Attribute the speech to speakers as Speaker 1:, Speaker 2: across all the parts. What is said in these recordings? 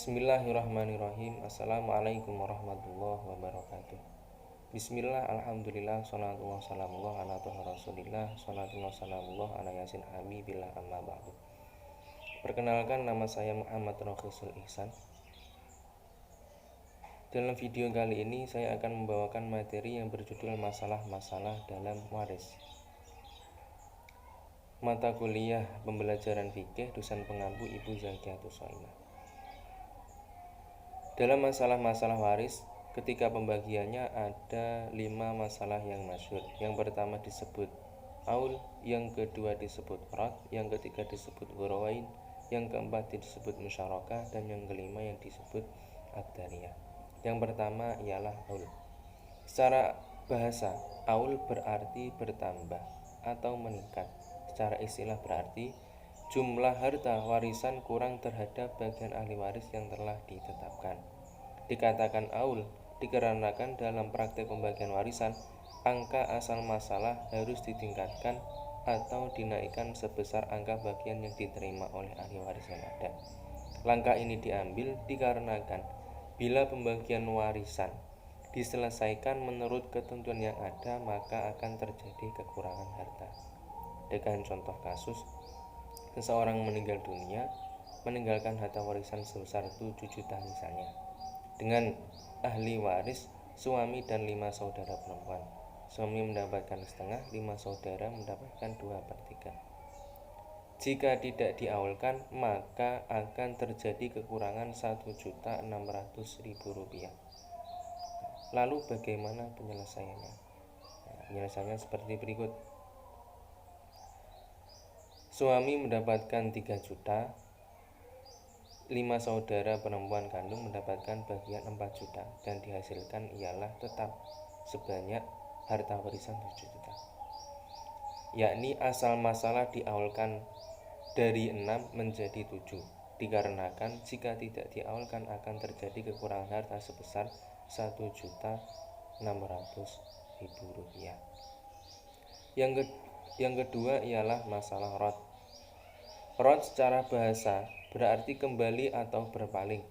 Speaker 1: Bismillahirrahmanirrahim. Assalamualaikum warahmatullahi wabarakatuh. Bismillah, alhamdulillah, salatu wassalamullah ala toha rasulillah, salatu wassalamullah ala yasin habibillah, amma ba'du. Perkenalkan, nama saya Muhammad Rokhisul Ihsan. Dalam video kali ini saya akan membawakan materi yang berjudul masalah-masalah dalam waris. Mata kuliah pembelajaran fikih dosen pengampu Ibu Zakiatus Soimah. Dalam masalah-masalah waris, ketika pembagiannya ada 5 masalah yang masyhur. Yang pertama disebut aul, yang kedua disebut rad, yang ketiga disebut ghurawain, yang keempat disebut musyarakah, dan yang kelima yang disebut ad-dariyah. Yang pertama ialah aul. Secara bahasa, aul berarti bertambah atau meningkat. Secara istilah berarti jumlah harta warisan kurang terhadap bagian ahli waris yang telah ditetapkan. Dikatakan aul dikarenakan dalam praktek pembagian warisan, angka asal masalah harus ditingkatkan atau dinaikkan sebesar angka bagian yang diterima oleh ahli waris yang ada. Langkah ini diambil dikarenakan bila pembagian warisan diselesaikan menurut ketentuan yang ada, maka akan terjadi kekurangan harta. Dengan contoh kasus, seseorang meninggal dunia meninggalkan harta warisan sebesar 7 juta misalnya, dengan ahli waris suami dan 5 saudara perempuan. Suami mendapatkan setengah, 5 saudara mendapatkan 2/3. Jika tidak diaulkan, maka akan terjadi kekurangan 1.600.000 rupiah. Lalu bagaimana penyelesaiannya? Penyelesaiannya seperti berikut. Suami mendapatkan 3 juta, 5 saudara perempuan kandung mendapatkan bagian 4 juta, dan dihasilkan ialah tetap sebanyak harta warisan 7 juta. Yakni asal masalah diaulkan dari 6 menjadi 7, dikarenakan jika tidak diaulkan akan terjadi kekurangan harta sebesar 1.600.000 rupiah. Yang kedua ialah masalah rad. Rad secara bahasa berarti kembali atau berpaling.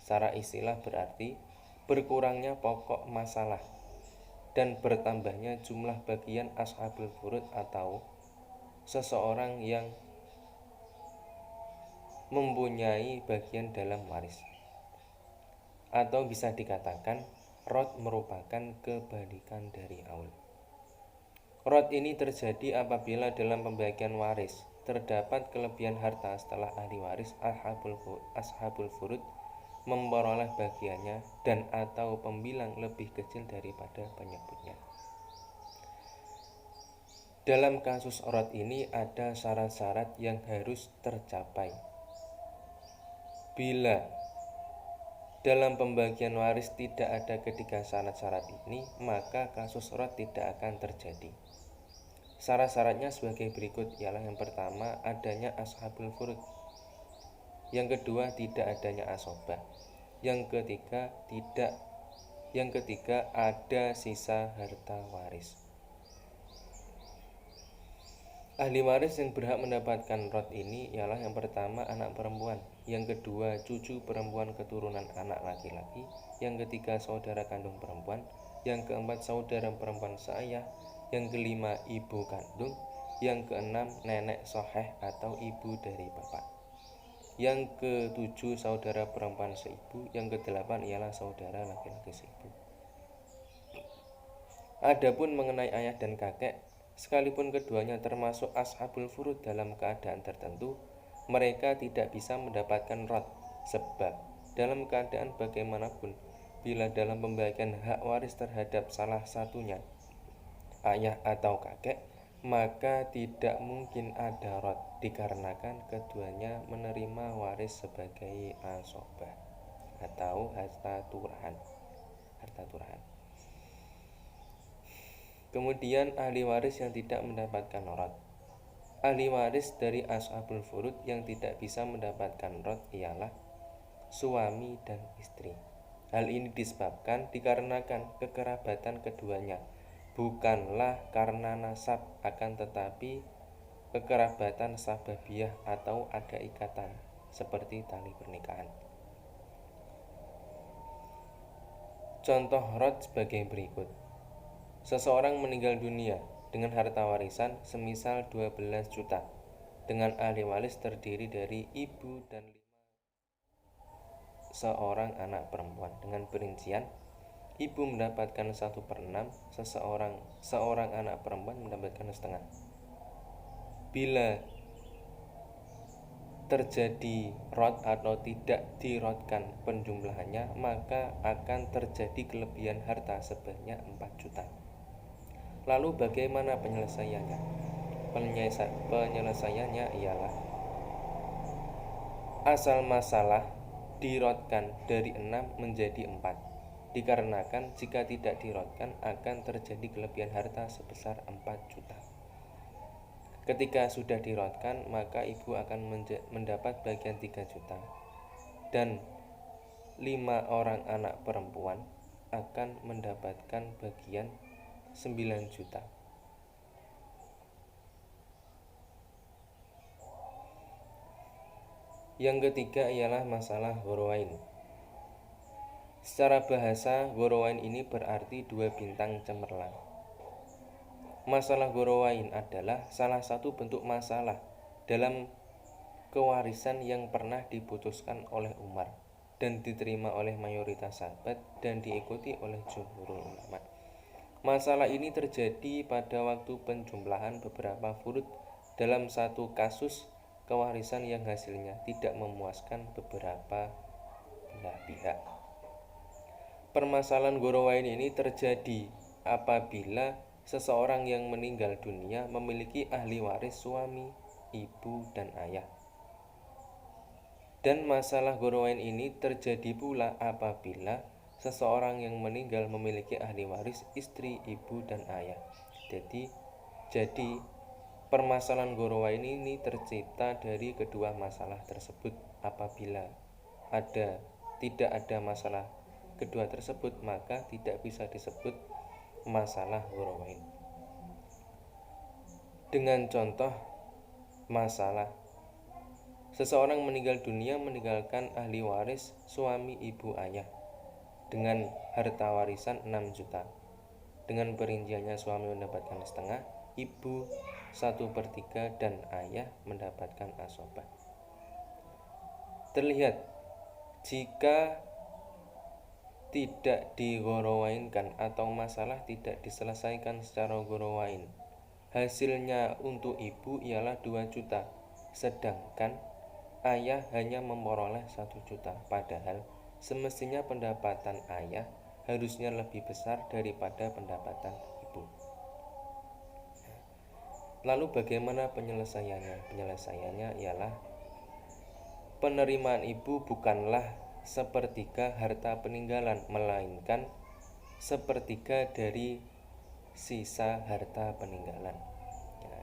Speaker 1: Secara istilah berarti berkurangnya pokok masalah dan bertambahnya jumlah bagian ashabul furud atau seseorang yang mempunyai bagian dalam waris. Atau bisa dikatakan rad merupakan kebalikan dari aul. Rad ini terjadi apabila dalam pembagian waris terdapat kelebihan harta setelah ahli waris ashabul furud memperoleh bagiannya dan atau pembilang lebih kecil daripada penyebutnya. Dalam kasus rad ini ada syarat-syarat yang harus tercapai. Bila dalam pembagian waris tidak ada ketiga syarat-syarat ini, maka kasus rad tidak akan terjadi. Syarat-syaratnya sebagai berikut ialah: yang pertama, adanya ashabul furud. Yang kedua, tidak adanya asobah. Yang ketiga, ada sisa harta waris. Ahli waris yang berhak mendapatkan rad ini ialah: yang pertama, anak perempuan. Yang kedua, cucu perempuan keturunan anak laki-laki. Yang ketiga, saudara kandung perempuan. Yang keempat, saudara perempuan seayah. Yang kelima, ibu kandung. Yang keenam, nenek soheh atau ibu dari bapak. Yang ketujuh, saudara perempuan seibu. Yang kedelapan ialah saudara laki-laki seibu. Adapun mengenai ayah dan kakek, sekalipun keduanya termasuk ashabul furud dalam keadaan tertentu, mereka tidak bisa mendapatkan rad, sebab dalam keadaan bagaimanapun, bila dalam pembagian hak waris terhadap salah satunya, ayah atau kakek, maka tidak mungkin ada rad, dikarenakan keduanya menerima waris sebagai asobah atau harta turahan. Kemudian ahli waris yang tidak mendapatkan rad. Ahli waris dari ashabul furud yang tidak bisa mendapatkan rad ialah suami dan istri. Hal ini disebabkan dikarenakan kekerabatan keduanya, bukanlah karena nasab, akan tetapi kekerabatan sababiyah atau ada ikatan seperti tali pernikahan. Contoh rot sebagai berikut. Seseorang meninggal dunia dengan harta warisan semisal 12 juta, dengan ahli waris terdiri dari ibu dan seorang anak perempuan, dengan perincian ibu mendapatkan 1/6, seorang anak perempuan mendapatkan setengah. Bila terjadi rot atau tidak dirotkan penjumlahannya, maka akan terjadi kelebihan harta sebanyak 4 juta. Lalu bagaimana penyelesaiannya? Penyelesaiannya ialah asal masalah dirotkan dari 6 menjadi 4. Dikarenakan jika tidak dirotkan akan terjadi kelebihan harta sebesar 4 juta. Ketika sudah dirotkan, maka ibu akan mendapat bagian 3 juta dan 5 orang anak perempuan akan mendapatkan bagian 9 juta. Yang ketiga ialah masalah ghorowain. Secara bahasa, ghorowain ini berarti 2 bintang cemerlang. Masalah ghorowain adalah salah satu bentuk masalah dalam kewarisan yang pernah diputuskan oleh Umar dan diterima oleh mayoritas sahabat dan diikuti oleh jumhurul ulama. Masalah ini terjadi pada waktu penjumlahan beberapa furud dalam satu kasus kewarisan yang hasilnya tidak memuaskan beberapa belah pihak. Permasalahan ghorowain ini terjadi apabila seseorang yang meninggal dunia memiliki ahli waris suami, ibu, dan ayah. Dan masalah ghorowain ini terjadi pula apabila seseorang yang meninggal memiliki ahli waris istri, ibu, dan ayah. Jadi permasalahan ghorowain ini tercipta dari kedua masalah tersebut. Apabila tidak ada masalah kedua tersebut, maka tidak bisa disebut masalah ghorowain. Dengan contoh masalah, seseorang meninggal dunia meninggalkan ahli waris suami, ibu, ayah dengan harta warisan 6 juta. Dengan perinciannya, suami mendapatkan setengah, ibu 1/3, dan ayah mendapatkan asobah. Terlihat jika tidak dighorowainkan atau masalah tidak diselesaikan secara ghorowain, hasilnya untuk ibu ialah 2 juta, sedangkan ayah hanya memperoleh 1 juta. Padahal semestinya pendapatan ayah harusnya lebih besar daripada pendapatan ibu. Lalu bagaimana penyelesaiannya? Penyelesaiannya ialah penerimaan ibu bukanlah sepertiga harta peninggalan, melainkan sepertiga dari sisa harta peninggalan.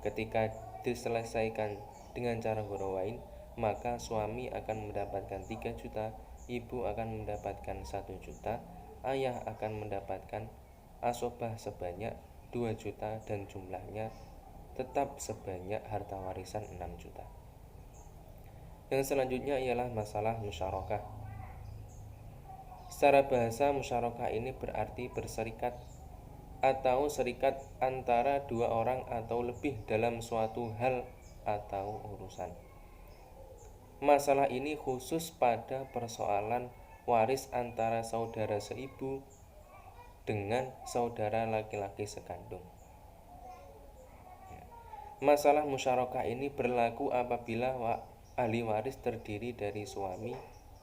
Speaker 1: Ketika diselesaikan dengan cara ghorowain, maka suami akan mendapatkan 3 juta, ibu akan mendapatkan 1 juta, ayah akan mendapatkan asobah sebanyak 2 juta dan jumlahnya tetap sebanyak harta warisan 6 juta. Yang selanjutnya ialah masalah musyarakah. Secara bahasa, musyarakah ini berarti berserikat atau serikat antara 2 orang atau lebih dalam suatu hal atau urusan. Masalah ini khusus pada persoalan waris antara saudara seibu dengan saudara laki-laki sekandung. Masalah musyarakah ini berlaku apabila ahli waris terdiri dari suami,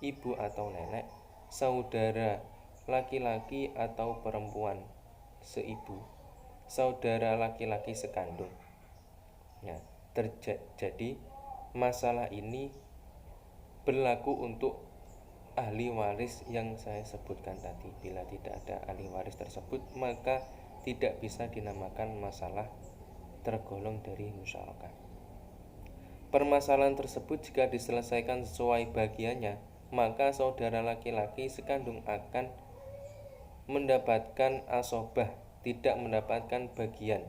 Speaker 1: ibu atau nenek, saudara laki-laki atau perempuan seibu, saudara laki-laki sekandung. Jadi masalah ini berlaku untuk ahli waris yang saya sebutkan tadi. Bila tidak ada ahli waris tersebut, maka tidak bisa dinamakan masalah tergolong dari musyarakah. Permasalahan tersebut jika diselesaikan sesuai bagiannya, maka saudara laki-laki sekandung akan mendapatkan asobah, tidak mendapatkan bagian.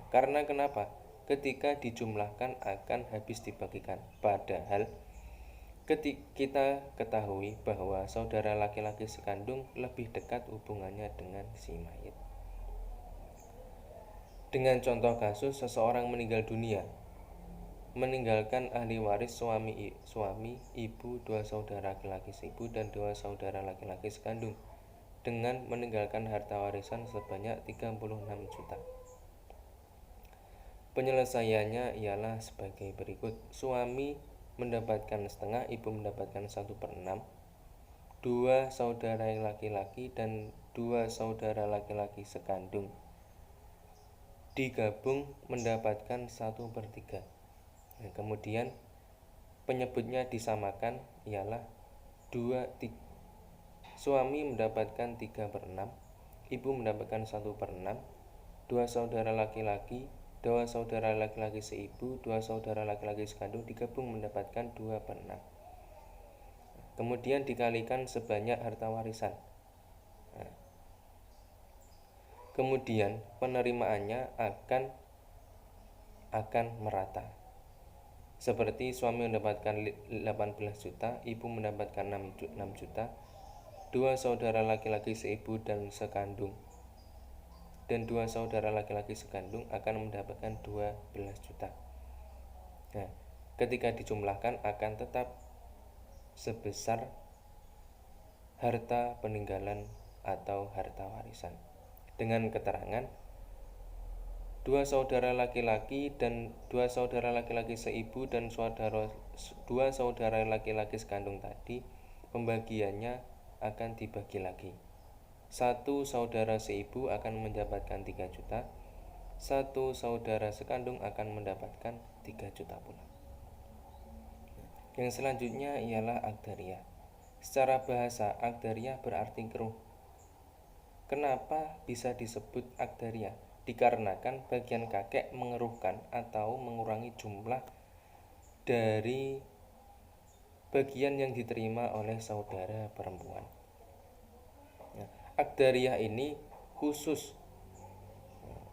Speaker 1: Karena kenapa? Ketika dijumlahkan akan habis dibagikan. Padahal Kita ketahui bahwa saudara laki-laki sekandung lebih dekat hubungannya dengan si mayit. Dengan contoh kasus seseorang meninggal dunia, meninggalkan ahli waris suami, ibu, dua saudara laki-laki seibu dan dua saudara laki-laki sekandung, dengan meninggalkan harta warisan sebanyak 36 juta. Penyelesaiannya ialah sebagai berikut. Suami mendapatkan setengah, ibu mendapatkan 1/6. Dua saudara laki-laki dan dua saudara laki-laki sekandung digabung mendapatkan 1/3. Nah, kemudian penyebutnya disamakan ialah suami mendapatkan 3/6, ibu mendapatkan 1/6, dua saudara laki-laki seibu, dua saudara laki-laki sekandung digabung mendapatkan 2/6. Kemudian dikalikan sebanyak harta warisan. Nah, kemudian penerimaannya akan merata. Seperti suami mendapatkan 18 juta, ibu mendapatkan 6 juta, dua saudara laki-laki seibu dan sekandung dan dua saudara laki-laki sekandung akan mendapatkan 12 juta. Nah, ketika dijumlahkan akan tetap sebesar harta peninggalan atau harta warisan. Dengan keterangan dua saudara laki-laki dan dua saudara laki-laki seibu dan dua saudara laki-laki sekandung tadi, pembagiannya akan dibagi lagi. Satu saudara seibu akan mendapatkan 3 juta, satu saudara sekandung akan mendapatkan 3 juta pula. Yang selanjutnya ialah akdariah. Secara bahasa, akdariah berarti keruh. Kenapa bisa disebut akdariah? Dikarenakan bagian kakek mengeruhkan atau mengurangi jumlah dari bagian yang diterima oleh saudara perempuan. Akdariah ini khusus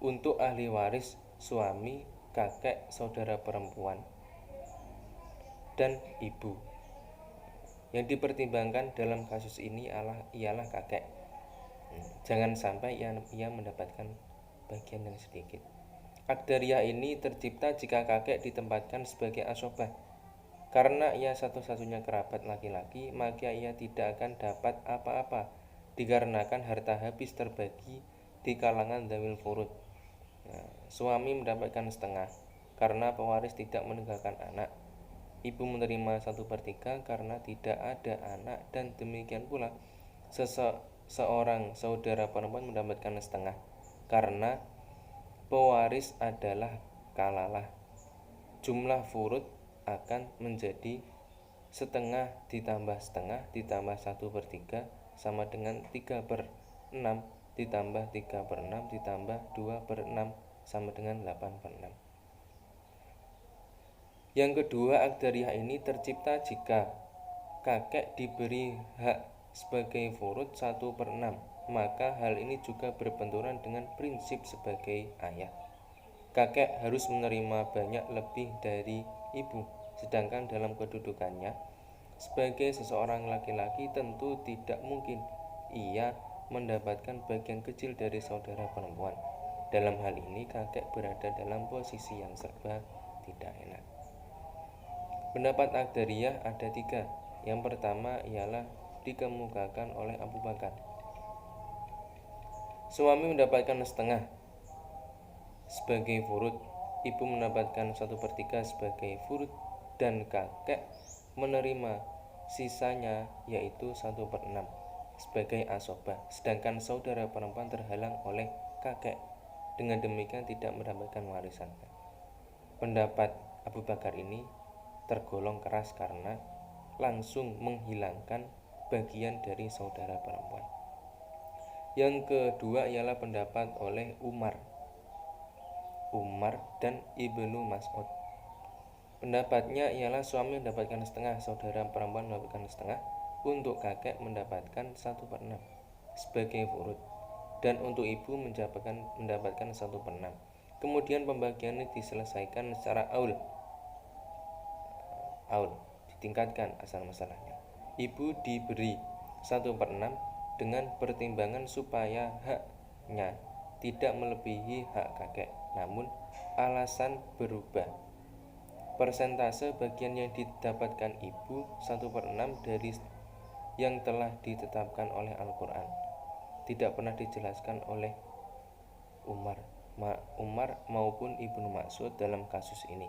Speaker 1: untuk ahli waris suami, kakek, saudara perempuan, dan ibu. Yang dipertimbangkan dalam kasus ini ialah kakek. Jangan sampai ia mendapatkan bagian yang sedikit. Akdariah ini tercipta jika kakek ditempatkan sebagai asobah. Karena ia satu-satunya kerabat laki-laki, maka ia tidak akan dapat apa-apa, dikarenakan harta habis terbagi di kalangan dzawil furud. Nah, suami mendapatkan setengah karena pewaris tidak meninggalkan anak. Ibu menerima 1/3 karena tidak ada anak, dan demikian pula seorang saudara perempuan mendapatkan setengah karena pewaris adalah kalalah. Jumlah furud akan menjadi setengah ditambah 1/3 sama dengan 3/6 ditambah 3/6 ditambah 2/6 sama dengan 8/6. Yang kedua, akdariah ini tercipta jika kakek diberi hak sebagai furud 1/6, maka hal ini juga berbenturan dengan prinsip sebagai ayah. Kakek harus menerima banyak lebih dari ibu, sedangkan dalam kedudukannya sebagai seseorang laki-laki tentu tidak mungkin ia mendapatkan bagian kecil dari saudara perempuan. Dalam hal ini kakek berada dalam posisi yang serba tidak enak. Pendapat akdariah ada 3. Yang pertama ialah dikemukakan oleh Abu Bakar. Suami mendapatkan setengah sebagai furud, ibu mendapatkan 1/3 sebagai furud, dan kakek menerima sisanya yaitu 1/6 sebagai asobah, sedangkan saudara perempuan terhalang oleh kakek. Dengan demikian tidak mendapatkan warisan. Pendapat Abu Bakar ini tergolong keras karena langsung menghilangkan bagian dari saudara perempuan. Yang kedua ialah pendapat oleh Umar dan Ibnu Mas'ud. Pendapatnya ialah suami mendapatkan setengah, saudara perempuan mendapatkan setengah, untuk kakek mendapatkan 1/6 sebagai furud, dan untuk ibu mendapatkan 1/6. Kemudian pembagian ini diselesaikan secara aul ditingkatkan asal masalahnya. Ibu diberi 1/6 dengan pertimbangan supaya haknya tidak melebihi hak kakek, namun alasan berubah. Persentase bagian yang didapatkan ibu 1/6 dari yang telah ditetapkan oleh Al-Quran. Tidak pernah dijelaskan oleh Umar maupun Ibnu Mas'ud dalam kasus ini.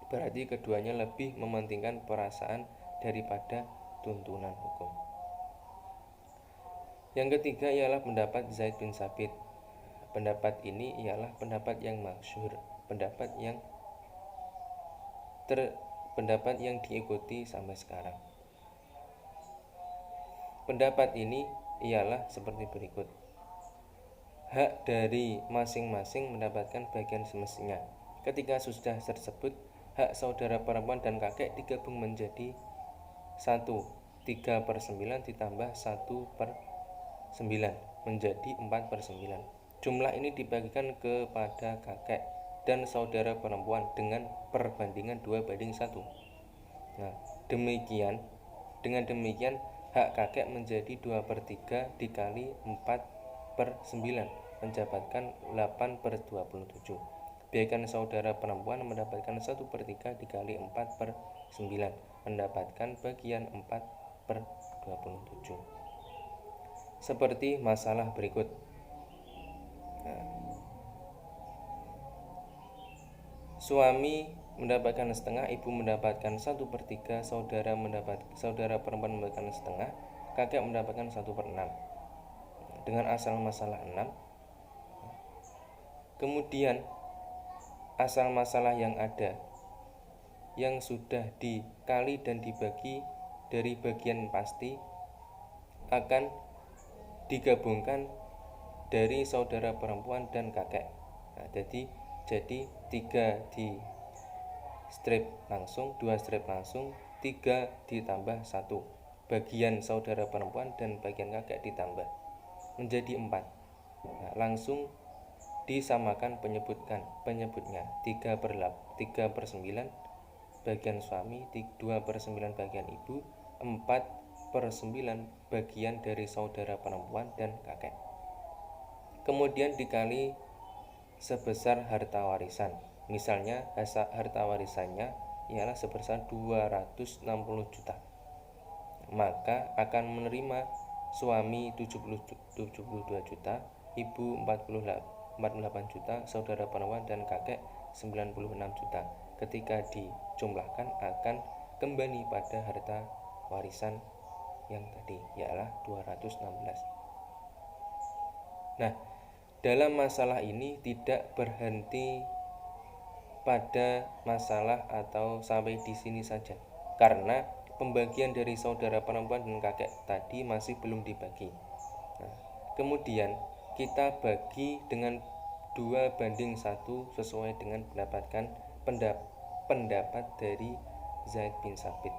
Speaker 1: Berarti keduanya lebih mementingkan perasaan daripada tuntunan hukum. Yang ketiga ialah pendapat Zaid bin Sabit. Pendapat ini ialah pendapat yang masyhur, pendapat yang diikuti sampai sekarang. Pendapat ini ialah seperti berikut. Hak dari masing-masing mendapatkan bagian semestinya. Ketika sudah tersebut, hak saudara perempuan dan kakek digabung menjadi 1, 3/9 ditambah 1/9 menjadi 4/9. Jumlah ini dibagikan kepada kakek dan saudara perempuan dengan perbandingan 2/1. Nah, dengan demikian hak kakek menjadi 2/3 dikali 4/9 mendapatkan 8/27. Bagian saudara perempuan mendapatkan 1/3 dikali 4/9 mendapatkan bagian 4/27. Seperti masalah berikut. Suami mendapatkan setengah, ibu mendapatkan 1/3, saudara perempuan mendapatkan setengah, kakek mendapatkan 1/6. Dengan asal masalah 6. Kemudian asal masalah yang ada yang sudah dikali dan dibagi dari bagian pasti akan digabungkan dari saudara perempuan dan kakek. Nah, jadi 3 di strip langsung, 2 strip langsung, 3 ditambah 1. Bagian saudara perempuan dan bagian kakek ditambah menjadi 4. Nah, langsung disamakan penyebutnya 3/9 bagian suami, 2/9 bagian ibu, 4/9 bagian dari saudara perempuan dan kakek. Kemudian dikali sebesar harta warisan. Misalnya harta warisannya ialah sebesar 260 juta. Maka akan menerima suami 72 juta, ibu 48 juta, saudara perempuan dan kakek 96 juta. Ketika dijumlahkan akan kembali pada harta warisan yang tadi, ialah 216. Nah, dalam masalah ini tidak berhenti pada masalah atau sampai di sini saja, karena pembagian dari saudara perempuan dan kakek tadi masih belum dibagi. Nah, kemudian kita bagi dengan 2/1 sesuai dengan pendapat dari Zaid bin Sabit.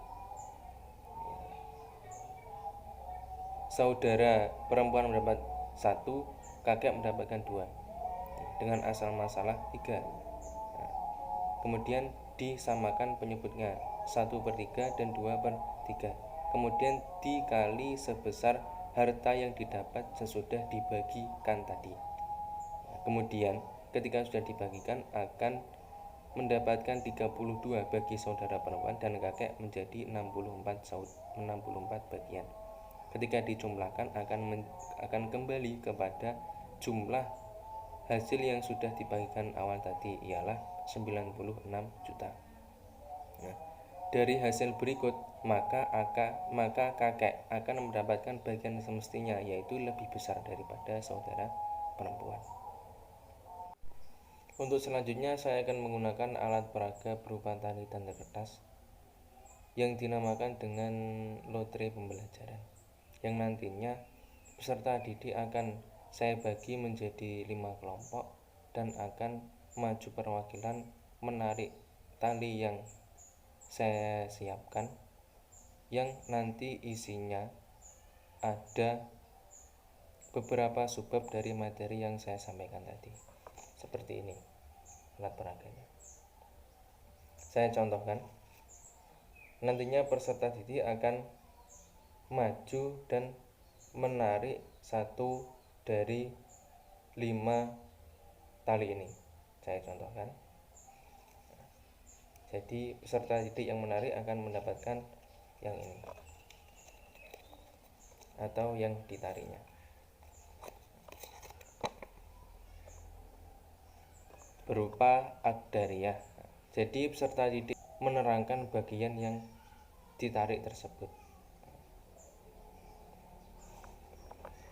Speaker 1: Saudara perempuan mendapat 1, kakek mendapatkan 2 dengan asal masalah 3. Nah, kemudian disamakan penyebutnya 1/3 dan 2/3. Kemudian dikali sebesar harta yang didapat sesudah dibagikan tadi. Nah, kemudian ketika sudah dibagikan akan mendapatkan 32 bagi saudara perempuan dan kakek menjadi 64 bagian. Ketika dijumlahkan akan kembali kepada jumlah hasil yang sudah dibagikan awal tadi, ialah 96 juta. Nah, dari hasil berikut maka kakek akan mendapatkan bagian semestinya, yaitu lebih besar daripada saudara perempuan. Untuk selanjutnya saya akan menggunakan alat peraga berupa tali dan kertas yang dinamakan dengan lotre pembelajaran, yang nantinya peserta didik akan saya bagi menjadi 5 kelompok dan akan maju perwakilan menarik tali yang saya siapkan, yang nanti isinya ada beberapa subbab dari materi yang saya sampaikan tadi. Seperti ini alat peraganya. Saya contohkan. nantinya peserta didik akan maju dan menarik satu dari 5 tali ini. Saya contohkan. Jadi peserta didik yang menarik akan mendapatkan yang ini atau yang ditariknya. Berupa akdariyah. Jadi peserta didik menerangkan bagian yang ditarik tersebut.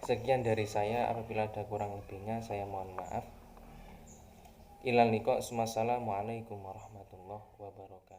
Speaker 1: Sekian dari saya, apabila ada kurang lebihnya saya mohon maaf. Ilal liqa, wassalamualaikum warahmatullahi wabarakatuh.